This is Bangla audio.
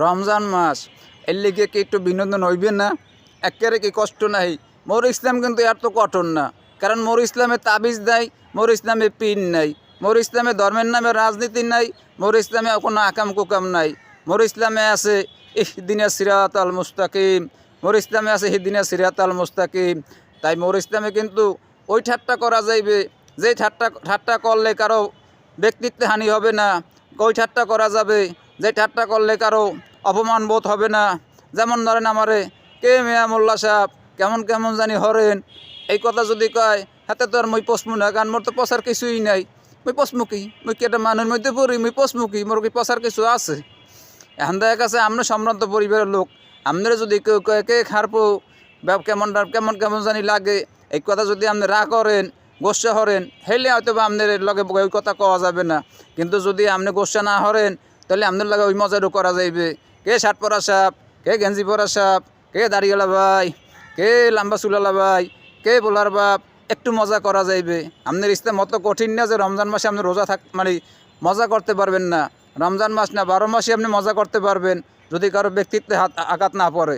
রমজান মাস এর লিগে কি একটু বিনোদন হইবে না? একেবারে কি কষ্ট নাই? মোর ইসলাম কিন্তু এত কঠোর না, কারণ মোর ইসলামে তাবিজ নাই, মোর ইসলামে পিন নাই, মোর ইসলামে ধর্মের নামে রাজনীতি নাই, মোর ইসলামে কোনো আকাম কুকাম নাই। মোর ইসলামে আছে ইহদিনাস সিরাতাল মুস্তাকিম, মোর ইসলামে আছে ইহদিনাস সিরাতাল মুস্তাকিম। তাই মোর ইসলামে কিন্তু ওই ঠাট্টা করা যাইবে যে ঠাট্টা করলে কারো ব্যক্তিত্বে হানি হবে না, ওই ঠাট্টা করা যাবে যে ঠাট্টা করলে কারো অপমান বোধ হবে না। যেমন ধরেন আমারে কে মিয়া মোল্লা সাহেব কেমন কেমন জানি হরেন, এই কথা যদি কয় হাতে তো আর মই পসমু না, কারণ মোর তো পচার কিছুই নাই। মই পসমু কি? মই কি একটা মানুষের মধ্যে পড়ি? মই পসমু কি? মোর কি পচার কিছু আছে? এখন দেখা গেছে আমরা সম্ভ্রান্ত পরিবারের লোক, আপনারা যদি কেউ কয় কে খারপো কেমন কেমন কেমন জানি লাগে, এই কথা যদি আপনি রা করেন, গোসা হরেন, হেলে হয়তো বা আপনার লগে ওই কথা কওয়া যাবে না। কিন্তু যদি আপনি গোসা না হরেন, তাহলে আপনার লগে ওই মজারও করা যাইবে। কে শার্ট পরা সাপ, কে গেঞ্জি পরা সাপ, কে দাড়িওয়ালা ভাই, কে লম্বা চুলালা ভাই, কে বোলার বাপ, একটু মজা করা যাইবে। আপনার ইসলাম অত কঠিন না যে রমজান মাসে আপনি রোজা মানে মজা করতে পারবেন না। রমজান মাস না 12 মাসে আপনি মজা করতে পারবেন, যদি কারো ব্যক্তিত্বে আঘাত না পড়ে।